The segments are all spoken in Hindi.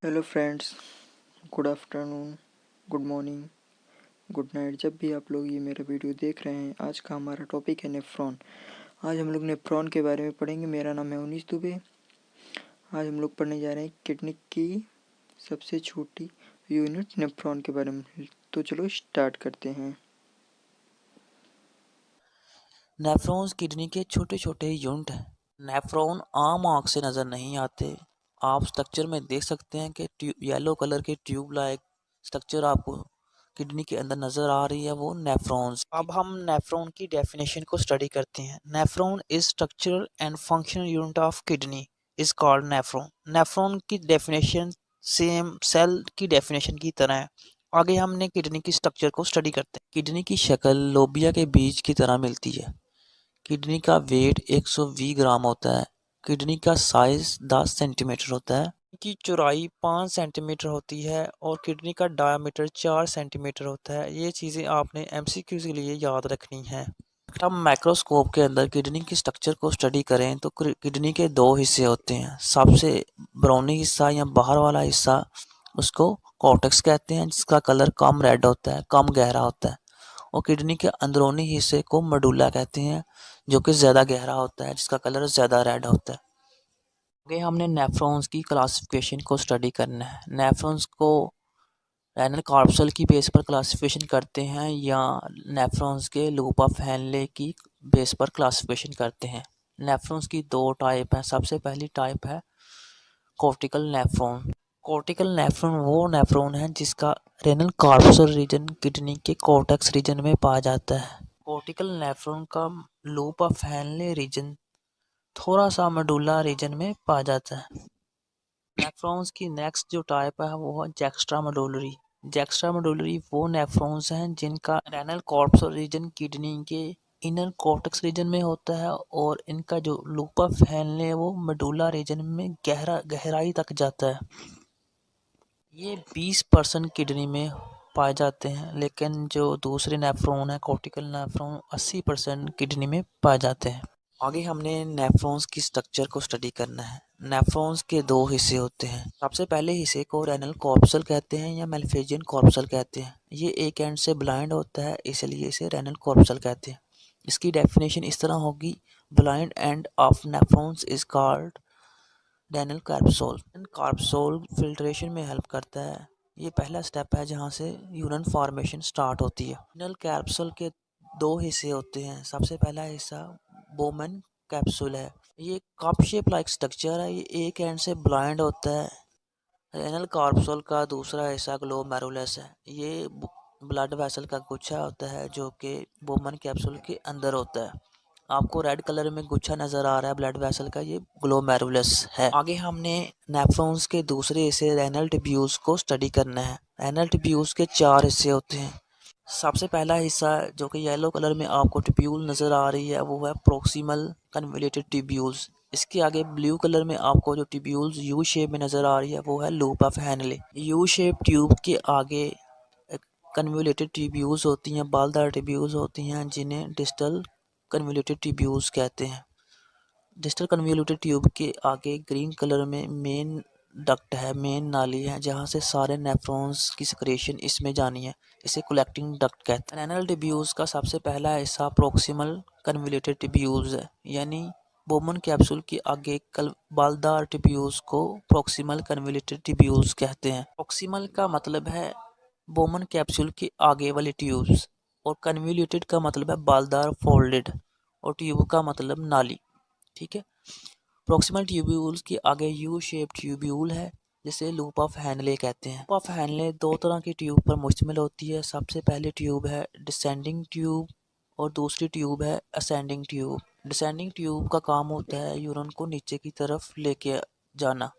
Hello friends, good afternoon, good morning, good night. जब भी आप लोग ये मेरा वीडियो देख रहे हैं, आज का हमारा टॉपिक है नेफ्रॉन। आज हम लोग नेफ्रॉन के बारे में पढ़ेंगे। मेरा नाम है उनीस दुबे। आज हम लोग पढ़ने जा रहे हैं किडनी की सबसे छोटी यूनिट नेफ्रॉन के बारे में। तो चलो स्टार्ट करते हैं। नेफ्रॉन्स किडनी के छोटे छोटे यूनिट हैं। नेफ्रॉन आम आँख से नज़र नहीं आते। आप स्ट्रक्चर में देख सकते हैं कि येलो कलर के ट्यूब लाइक स्ट्रक्चर आपको किडनी के अंदर नज़र आ रही है, वो नेफ्रॉन्स। अब हम नेफ्रॉन की डेफिनेशन को स्टडी करते हैं। Nephron is structural and functional unit of kidney is called nephron. Nephron की डेफिनेशन सेम सेल की डेफिनेशन की तरह है। आगे हमने किडनी की स्ट्रक्चर को स्टडी करते हैं। किडनी की शक्ल लोबिया के बीज की तरह मिलती है। किडनी का वेट 120 ग्राम होता है। किडनी का साइज 10 सेंटीमीटर होता है। की चौड़ाई 5 सेंटीमीटर होती है और किडनी का डायमीटर 4 सेंटीमीटर होता है। ये चीज़ें आपने एमसीक्यू के लिए याद रखनी है। हम माइक्रोस्कोप के अंदर किडनी की स्ट्रक्चर को स्टडी करें तो किडनी के दो हिस्से होते हैं। सबसे ब्राउनी हिस्सा या बाहर वाला हिस्सा, उसको कॉर्टेक्स कहते हैं, जिसका कलर कम रेड होता है, कम गहरा होता है। और किडनी के अंदरूनी हिस्से को मेडुला कहते हैं, जो कि ज़्यादा गहरा होता है, जिसका कलर ज़्यादा रेड होता है। आगे हमने नेफ्रॉन्स की क्लासिफिकेशन को स्टडी करना है। नेफ्रॉन्स को रेनल कार्पसल की बेस पर क्लासिफिकेशन करते हैं या नेफ्रॉन्स के लूप ऑफ हेनले की बेस पर क्लासिफिकेशन करते हैं। नेफ्रॉन्स की दो टाइप हैं। सबसे पहली टाइप है कॉर्टिकल नेफ्रॉन। कॉर्टिकल नेफ्रॉन वो नेफ्रॉन है जिसका रेनल कार्पसल रीजन किडनी के कॉर्टेक्स रीजन में पाया जाता है। कॉर्टिकल नेफ्रॉन का लूप ऑफ हेनले रीजन थोड़ा सा मेडुला रीजन में पाया जाता है। नेफ्रॉन्स की नेक्स्ट जो टाइप है वो है जैक्स्ट्रा मेडुलरी। जैक्स्ट्रा मेडुलरी वो नेफ्रॉन्स हैं जिनका रेनल कार्पसल रीजन किडनी के इनर कॉर्टेक्स रीजन में होता है और इनका जो लूप ऑफ हेनले है वो मेडुला रीजन में गहराई तक जाता है। ये 20% किडनी में पाए जाते हैं, लेकिन जो दूसरे नेफ्रॉन है कॉर्टिकल नेफ्रॉन 80% किडनी में पाए जाते हैं। आगे हमने नेफ्रॉन्स की स्ट्रक्चर को स्टडी करना है। नेफ्रॉन्स के दो हिस्से होते हैं। सबसे पहले हिस्से को रेनल कॉर्पसल कहते हैं या मेलफेजियन कॉर्पसल कहते हैं। ये एक एंड से ब्लाइंड होता है, इसलिए इसे रेनल कॉर्पसल कहते हैं। इसकी डेफिनेशन इस तरह होगी: blind end of nephrons is called renal corpuscle. Corpuscle filtration में हेल्प करता है। ये पहला स्टेप है जहाँ से यूरिन फॉर्मेशन स्टार्ट होती है। रेनल कैप्सूल के दो हिस्से होते हैं। सबसे पहला हिस्सा बोमन कैप्सूल है। ये कप शेप लाइक स्ट्रक्चर है। ये एक एंड से ब्लाइंड होता है। रेनल कार्पसूल का दूसरा हिस्सा ग्लोमेरुलस है। ये ब्लड वेसल का गुच्छा होता है जो कि बोमन कैप्सूल के अंदर होता है। आपको रेड कलर में गुच्छा नज़र आ रहा है ब्लड वेसल का, ये ग्लोमेरुलस है। आगे हमने नेफ्रॉन्स के दूसरे हिस्से रेनल ट्यूब्यूल्स को स्टडी करना है। रेनल ट्यूब्यूल्स के 4 हिस्से होते हैं। सबसे पहला हिस्सा जो कि येलो कलर में आपको ट्यूब्यूल नज़र आ रही है वो है प्रोक्सिमल कन्वोल्यूटेड ट्यूब्यूल्स। इसके आगे ब्लू कलर में आपको जो ट्यूब्यूल्स यू शेप में नज़र आ रही है वो है loop of Henle. U shape tube के आगे कन्वोल्यूटेड ट्यूब्यूल्स होती हैं, बालदार ट्यूब्यूल्स होती हैं, जिन्हें डिस्टल कन्वोल्यूटेड ट्यूब्यूल्स कहते हैं। डिस्टल कन्वोल्यूटेड ट्यूब के आगे ग्रीन कलर में मेन डक्ट है, मेन नाली है, जहाँ से सारे नेफ्रॉन्स की सिक्रेशन इसमें जानी है। इसे कलेक्टिंग डक्ट कहते हैं। रेनल ट्यूब्यूल्स का सबसे पहला हिस्सा प्रोक्सिमल कन्वोल्यूटेड ट्यूब्यूल्स है, यानी बोमन कैप्सूल के आगे बालदार ट्यूब्यूल्स को प्रोक्सिमल कन्वोल्यूटेड ट्यूब्यूल्स कहते हैं। प्रोक्सिमल का मतलब है बोमन कैप्सूल के आगे वाली ट्यूब्स और कन्वोल्यूटेड का मतलब है बालदार फोल्डेड और ट्यूब का मतलब नाली। ठीक है। प्रोक्सिमल ट्यूब्यूल्स के आगे यू शेप ट्यूब्यूल है जिसे लूप ऑफ हेनले कहते हैं। लूप ऑफ हेनले दो तरह की ट्यूब पर मुश्तमिल होती है। सबसे पहले ट्यूब है डिसेंडिंग ट्यूब और दूसरी ट्यूब है असेंडिंग ट्यूब। डिसेंडिंग ट्यूब का काम होता है यूरिन को नीचे की तरफ लेके जाना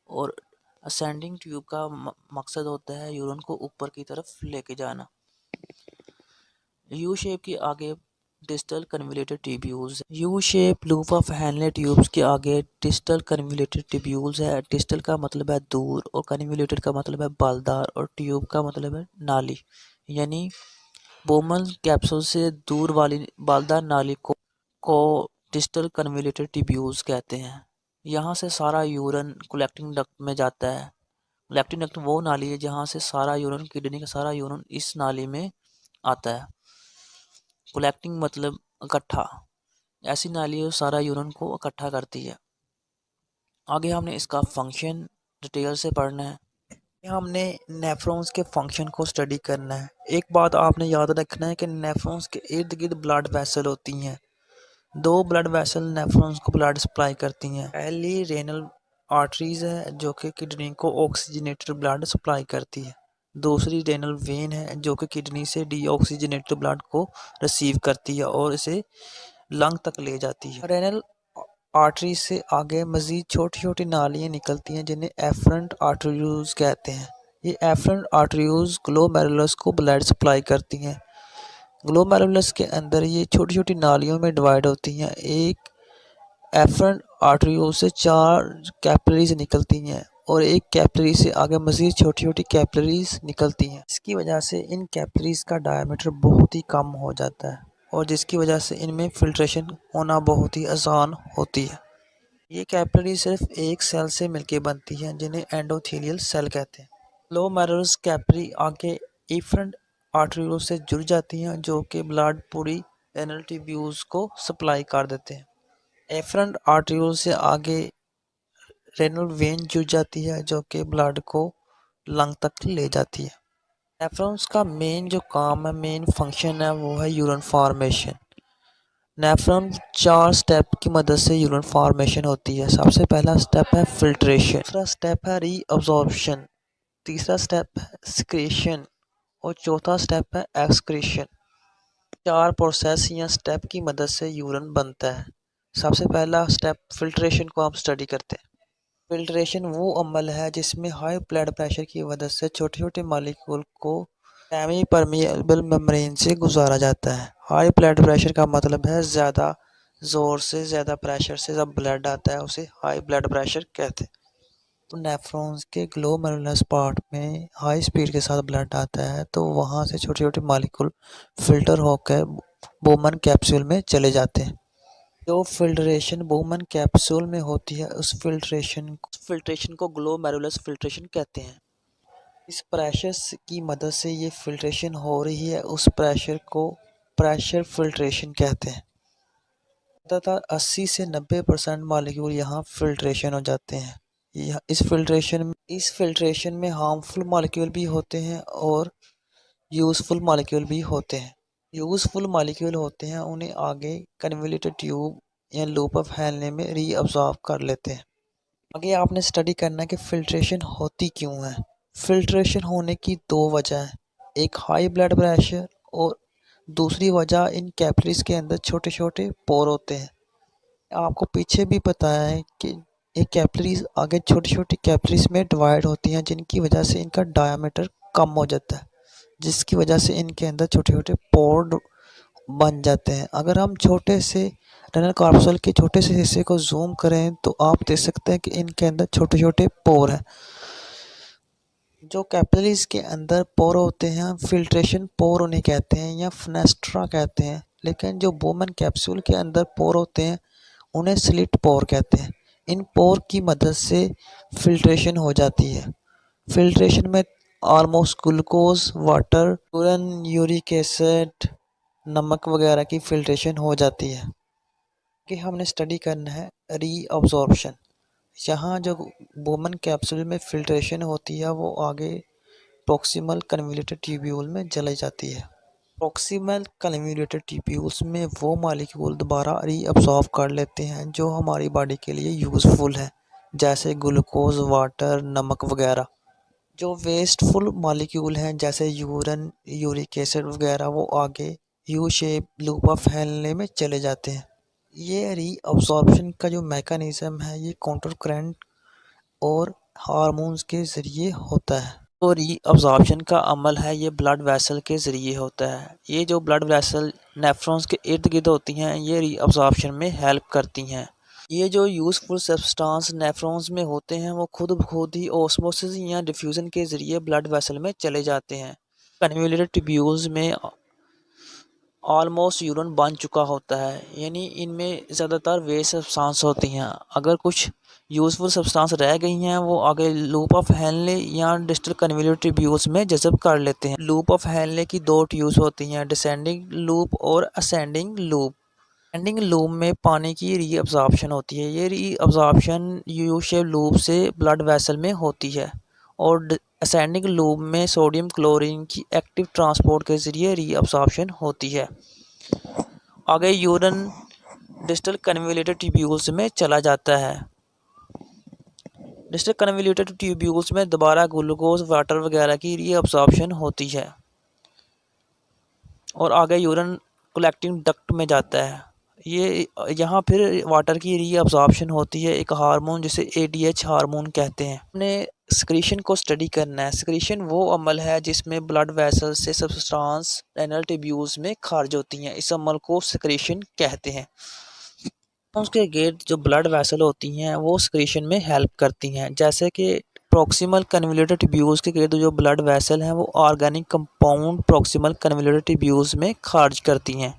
और असेंडिंग ट्यूब का मकसद होता है यूरिन को ऊपर की तरफ लेके जाना। यू शेप के आगे distal convoluted tubules. U shape loop of Henle tubes के आगे डिस्टल कन्वोल्यूटेड ट्यूब्यूल्स है। डिस्टल का मतलब है दूर और कन्वोल्यूटेड का मतलब है बालदार और ट्यूब का मतलब है नाली, यानी बोमन कैप्सूल से दूर वाली बालदार नाली को डिस्टल कन्वोल्यूटेड ट्यूब्यूल्स कहते हैं। यहाँ से सारा यूरिन कलेक्टिंग डक्ट में जाता है। कलेक्टिंग डक्ट वो नाली है जहाँ से सारा यूरिन, किडनी का सारा यूरिन इस नाली में आता है। कलेक्टिंग मतलब इकट्ठा, ऐसी नाली है सारा यूरिन को इकट्ठा करती है। आगे हमने इसका फंक्शन डिटेल से पढ़ना है। हमने नेफ्रॉन्स के फंक्शन को स्टडी करना है। एक बात आपने याद रखना है कि नेफ्रॉन्स के इर्द गिर्द ब्लड वेसल होती हैं। दो ब्लड वेसल नेफ्रॉन्स को ब्लड सप्लाई करती हैं। पहली रेनल आर्टरीज है जो कि किडनी को ऑक्सीजनेटेड ब्लड सप्लाई करती है। दूसरी रेनल वेन है जो कि किडनी से डीऑक्सीजनेटेड ब्लड को रिसीव करती है और इसे लंग तक ले जाती है। रेनल आर्टरी से आगे मज़ीद छोटी छोटी नालियाँ निकलती हैं जिन्हें एफरेंट आर्टरीज कहते हैं। ये एफरेंट आर्टरीज ग्लोमेरुलस को ब्लड सप्लाई करती हैं। ग्लोमेरुलस के अंदर ये छोटी छोटी नालियों में डिवाइड होती हैं। एक एफरेंट आर्टरीज से 4 कैपिलरीज निकलती हैं और एक कैपिलरी से आगे मज़ीद छोटी छोटी कैपिलरीज निकलती हैं। इसकी वजह से इन कैपिलरीज का डायमीटर बहुत ही कम हो जाता है और जिसकी वजह से इनमें फिल्ट्रेशन होना बहुत ही आसान होती है। ये कैपिलरी सिर्फ एक सेल से मिलकर बनती है जिन्हें एंडोथेलियल सेल कहते हैं। ग्लोमेरुलस कैपिलरी आगे एफरेंट आर्टरीज से जुड़ जाती हैं जो कि ब्लड पूरी रेनल ट्यूब्यूल्स को सप्लाई कर देते हैं। एफरेंट आर्टरीज से आगे रेनल वेन जुड़ जाती है जो कि ब्लड को लंग तक ले जाती है। नेफ्रॉन्स का मेन जो काम है, मेन फंक्शन है, वो है यूरिन फॉर्मेशन। नेफ्रॉन 4 स्टेप की मदद से यूरिन फॉर्मेशन होती है। सबसे पहला स्टेप है फिल्ट्रेशन, दूसरा स्टेप है रीअब्जॉर्प्शन, तीसरा स्टेप है सिक्रेशन और चौथा स्टेप है एक्सक्रीशन। 4 प्रोसेस या स्टेप की मदद से यूरिन बनता है। सबसे पहला स्टेप फिल्ट्रेशन को हम स्टडी करते हैं। फिल्ट्रेशन वो अमल है जिसमें हाई ब्लड प्रेशर की वजह से छोटे छोटे मॉलिक्यूल को सेमी परमिएबल मेम्ब्रेन से गुजारा जाता है। हाई ब्लड प्रेशर का मतलब है ज़्यादा ज़ोर से, ज़्यादा प्रेशर से जब ब्लड आता है उसे हाई ब्लड प्रेशर कहते हैं। तो नेफ्रॉन्स के ग्लोमेरुलस पार्ट में हाई स्पीड के साथ ब्लड आता है तो वहाँ से छोटे छोटे मॉलिक्यूल फिल्टर होकर बोमन कैप्सूल में चले जाते हैं। जो फिल्ट्रेशन बोमन कैप्सूल में होती है उस फिल्ट्रेशन को ग्लोमेरुलस फिल्ट्रेशन कहते हैं। इस प्रेशर की मदद से ये फिल्ट्रेशन हो रही है, उस प्रेशर को प्रेशर फिल्ट्रेशन कहते हैं। तथा 80 से 90% मॉलिक्यूल यहाँ फिल्ट्रेशन हो जाते हैं। इस फिल्ट्रेशन में हार्मफुल मॉलिक्यूल भी होते हैं और यूज़फुल मॉलिक्यूल भी होते हैं। यूज़फुल मॉलिक्यूल होते हैं उन्हें आगे कन्वोल्यूटेड ट्यूब या लूप ऑफ हेनले में रीअब्जॉर्ब कर लेते हैं। आगे आपने स्टडी करना है कि फिल्ट्रेशन होती क्यों है। फिल्ट्रेशन होने की 2 वजह है, एक हाई ब्लड प्रेशर और दूसरी वजह इन कैपिलरीज के अंदर छोटे छोटे पोर होते हैं। आपको पीछे भी बताया है कि ये कैपिलरीज आगे छोटी छोटी कैपिलरीज में डिवाइड होती हैं जिनकी वजह से इनका डायमीटर कम हो जाता है, जिसकी वजह से इनके अंदर छोटे छोटे पोर बन जाते हैं। अगर हम छोटे से रेनल कार्पसूल के छोटे से हिस्से को जूम करें तो आप देख सकते हैं कि इनके अंदर छोटे छोटे पोर हैं। जो कैपिलरीज के अंदर पोर होते हैं फिल्ट्रेशन पोर उन्हें कहते हैं या फेनेस्ट्रा कहते हैं, लेकिन जो बोमन कैप्सूल के अंदर पोर होते हैं उन्हें स्लिट पोर कहते हैं। इन पोर की मदद से फिल्ट्रेशन हो जाती है। फिल्ट्रेशन में almost glucose, water, urine, uric acid, नमक वगैरह की फिल्ट्रेशन हो जाती है। कि हमने स्टडी करना है रीअब्जॉर्प्शन। यहाँ जो बोमन कैप्सूल में फिल्ट्रेशन होती है वो आगे प्रॉक्सिमल कन्वोल्यूटेड ट्यूब्यूल में चली जाती है। प्रॉक्सिमल कन्वोल्यूटेड ट्यूब्यूल्स में वो मॉलिक्यूल दोबारा रीअब्जॉर्ब कर लेते हैं जो हमारी बॉडी के लिए यूज़फुल है, जैसे ग्लूकोज, वाटर, नमक वगैरह। जो वेस्टफुल मॉलिक्यूल हैं जैसे यूरिन, यूरिक एसिड वगैरह वो आगे U shape loop of Henle में चले जाते हैं। ये रीअब्जॉर्प्शन का जो मैकेनिज़्म है ये काउंटर करंट और हार्मोन्स के ज़रिए होता है। तो रीअब्जॉर्प्शन का अमल है ये ब्लड वेसल के ज़रिए होता है। ये जो ब्लड वेसल नेफ्रॉन्स के इर्द गिर्द होती हैं ये रीअब्जॉर्प्शन में हेल्प करती हैं। ये जो यूज़फुल सब्सटेंस नेफ्रॉन्स में होते हैं वो खुद ब खुद ही ऑस्मोसिस या डिफ्यूज़न के ज़रिए ब्लड वेसल में चले जाते हैं। कन्वोल्यूटेड ट्यूब्यूल्स में ऑलमोस्ट यूरिन बन चुका होता है, यानी इनमें ज़्यादातर वेस्ट सब्सटेंस होती हैं। अगर कुछ यूज़फुल सब्सटेंस रह गई हैं वो आगे लूप ऑफ हेनले या डिस्टल कन्वोल्यूटेड ट्यूब्यूल्स में जज़ब कर लेते हैं। लूप ऑफ हेनले की दो ट्यूब्स होती हैं, डिसेंडिंग लूप और असेंडिंग लूप। असेंडिंग लूप में पानी की रीअब्जॉर्प्शन होती है। ये रीअब्जॉर्प्शन यू शेप लूप से ब्लड वेसल में होती है और असेंडिंग लूप में सोडियम क्लोरीन की एक्टिव ट्रांसपोर्ट के ज़रिए रीअब्जॉर्प्शन होती है। आगे यूरिन डिस्टल कन्वोल्यूटेड ट्यूब्यूल्स में चला जाता है। डिस्टल कन्वोल्यूटेड ट्यूब्यूल्स में दोबारा ग्लूकोज वाटर वगैरह की रीअब्जॉर्प्शन होती है और आगे यूरिन कलेक्टिंग डक्ट में जाता है। ये यहाँ फिर वाटर की रीअब्जॉर्प्शन होती है एक हार्मोन जिसे ADH हार्मोन कहते हैं। हमने सिक्रीशन को स्टडी करना है। सिक्रीशन वो अमल है जिसमें ब्लड वेसल से सब्सटेंस रेनल ट्यूब्यूल्स में खारिज होती हैं। इस अमल को सिक्रीशन कहते हैं। उसके गिर्द जो ब्लड वेसल होती हैं वो सिक्रीशन में हेल्प करती हैं, जैसे कि प्रॉक्सिमल कन्वोल्यूटेड ट्यूब्यूल्स के गिर्द जो ब्लड वेसल हैं वो organic compound proximal convoluted tubules में खारिज करती हैं,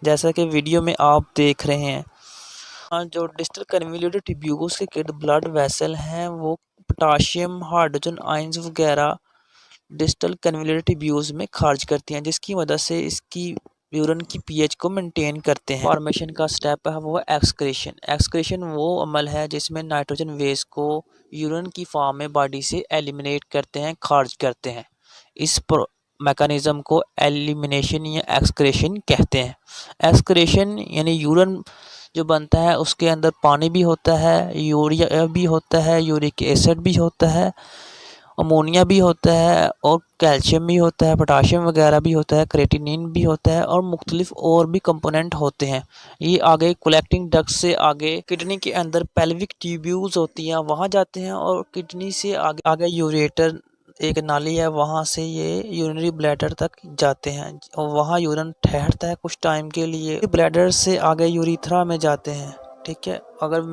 जैसा कि वीडियो में आप देख रहे हैं। जो डिस्टल कन्वोल्यूटेड ट्यूब्यूल्स के गिर्द ब्लड वेसल हैं वो पोटाशियम हाइड्रोजन आयंस वगैरह डिस्टल कन्वोल्यूटेड ट्यूब्यूल्स में खारिज करती हैं, जिसकी मदद से इसकी यूरिन की pH को मेंटेन करते हैं। फॉर्मेशन का स्टेप है वो एक्सक्रेशन। एक्सक्रेशन वो अमल है जिसमें नाइट्रोजन वेस्ट को यूरिन की फॉर्म में बॉडी से एलिमिनेट करते हैं, खारिज करते हैं। इस मैकेनिज्म को एलिमिनेशन या एक्सक्रेशन कहते हैं। एक्सक्रेशन यानी यूरिन जो बनता है उसके अंदर पानी भी होता है, यूरिया भी होता है, यूरिक एसिड भी होता है, अमोनिया भी होता है और कैल्शियम भी होता है, पोटाशियम वगैरह भी होता है, क्रेटिनिन भी होता है और मुख्तलिफ और भी कंपोनेंट होते हैं। ये आगे कलेक्टिंग डक्ट से आगे किडनी के अंदर पेल्विक ट्यूब्यूल्स होती हैं वहाँ जाते हैं और किडनी से आगे यूरेटर एक नाली है वहाँ से ये यूरिनरी ब्लैडर तक जाते हैं और वहाँ यूरिन ठहरता है कुछ टाइम के लिए। ब्लैडर से आगे यूरिथ्रा में जाते हैं। ठीक है, अगर